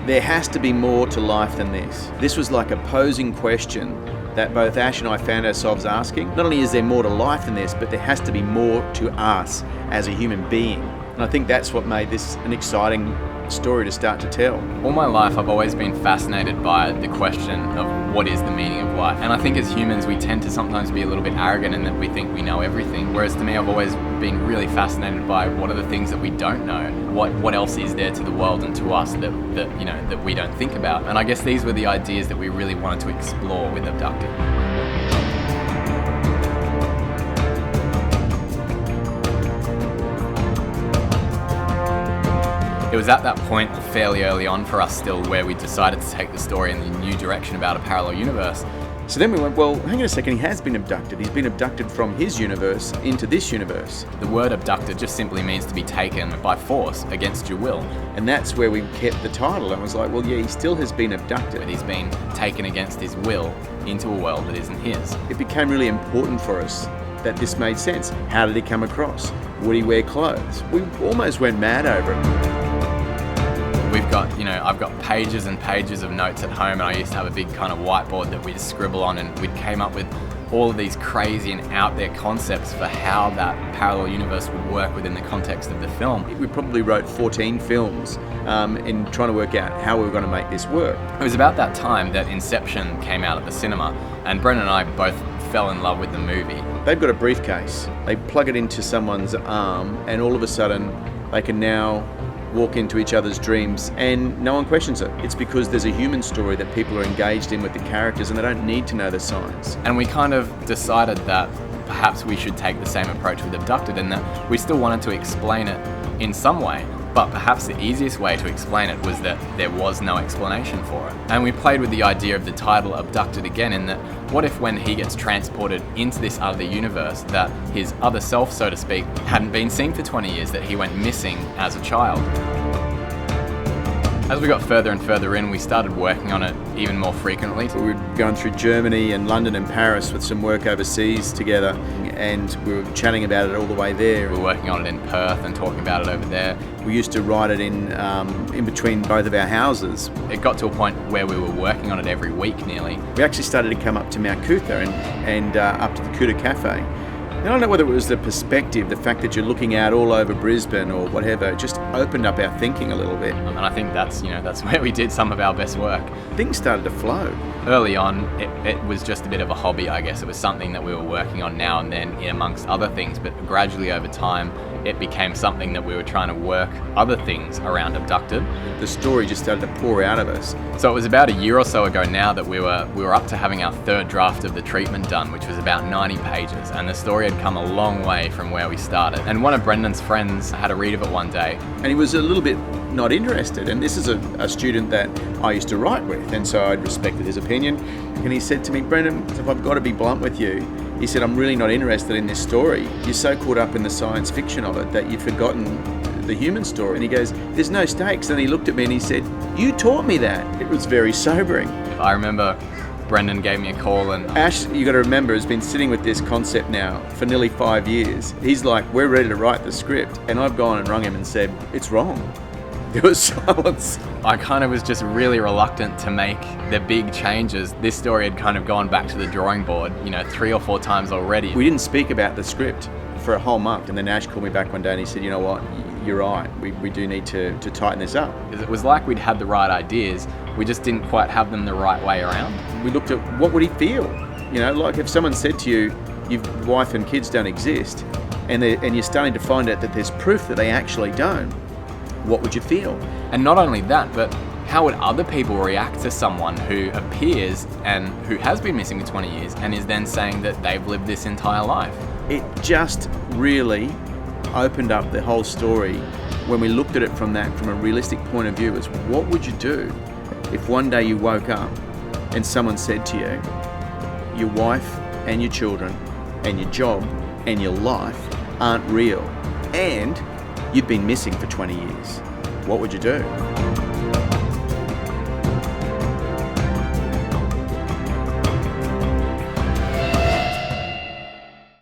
there has to be more to life than this. This was like a posing question that both Ash and I found ourselves asking. Not only is there more to life than this, but there has to be more to us as a human being. And I think that's what made this an exciting story to start to tell. All my life I've always been fascinated by the question of what is the meaning of life. And I think as humans we tend to sometimes be a little bit arrogant in that we think we know everything. Whereas to me I've always been really fascinated by what are the things that we don't know. What else is there to the world and to us that we don't think about. And I guess these were the ideas that we really wanted to explore with Abducted. It was at that point, fairly early on for us still, where we decided to take the story in the new direction about a parallel universe. So then we went, well, hang on a second, he has been abducted. He's been abducted from his universe into this universe. The word abducted just simply means to be taken by force against your will. And that's where we kept the title. And was like, well, yeah, he still has been abducted. But he's been taken against his will into a world that isn't his. It became really important for us that this made sense. How did he come across? Would he wear clothes? We almost went mad over it. I've got pages and pages of notes at home, and I used to have a big kind of whiteboard that we'd scribble on, and we'd came up with all of these crazy and out there concepts for how that parallel universe would work within the context of the film. We probably wrote 14 films in trying to work out how we were going to make this work. It was about that time that Inception came out at the cinema, and Brendan and I both fell in love with the movie. They've got a briefcase, they plug it into someone's arm, and all of a sudden they can now walk into each other's dreams and no one questions it. It's because there's a human story that people are engaged in with the characters and they don't need to know the science. And we kind of decided that perhaps we should take the same approach with Abducted, in that we still wanted to explain it in some way, but perhaps the easiest way to explain it was that there was no explanation for it. And we played with the idea of the title Abducted again, in that what if when he gets transported into this other universe that his other self, so to speak, hadn't been seen for 20 years, that he went missing as a child. As we got further and further in, we started working on it even more frequently. We were going through Germany and London and Paris with some work overseas together, and we were chatting about it all the way there. We were working on it in Perth and talking about it over there. We used to write it in between both of our houses. It got to a point where we were working on it every week nearly. We actually started to come up to Mount Cootha and up to the Cootha Cafe. I don't know whether it was the perspective, the fact that you're looking out all over Brisbane or whatever, it just opened up our thinking a little bit. And I think that's where we did some of our best work. Things started to flow. Early on, it was just a bit of a hobby, I guess. It was something that we were working on now and then, in amongst other things, but gradually over time, it became something that we were trying to work other things around Abducted. The story just started to pour out of us. So it was about a year or so ago now that we were up to having our third draft of the treatment done, which was about 90 pages, and the story had come a long way from where we started. And one of Brendan's friends had a read of it one day. And he was a little bit not interested, and this is a student that I used to write with, and so I respected his opinion. And he said to me, Brendan, if I've got to be blunt with you, he said, I'm really not interested in this story. You're so caught up in the science fiction of it that you've forgotten the human story. And he goes, there's no stakes. And he looked at me and he said, you taught me that. It was very sobering. I remember Brendan gave me a call, and Ash, you got to remember, has been sitting with this concept now for nearly 5 years. He's like, we're ready to write the script. And I've gone and rung him and said, it's wrong. There was silence. I kind of was just really reluctant to make the big changes. This story had kind of gone back to the drawing board, 3 or 4 times already. We didn't speak about the script for a whole month, and then Ash called me back one day and he said, you know what, you're right, we do need to tighten this up. It was like we'd had the right ideas, we just didn't quite have them the right way around. We looked at what would he feel? Like if someone said to you, your wife and kids don't exist, and you're starting to find out that there's proof that they actually don't, what would you feel? And not only that, but how would other people react to someone who appears and who has been missing for 20 years and is then saying that they've lived this entire life? It just really opened up the whole story when we looked at it from a realistic point of view. Is what would you do if one day you woke up and someone said to you, your wife and your children and your job and your life aren't real, and you've been missing for 20 years. What would you do?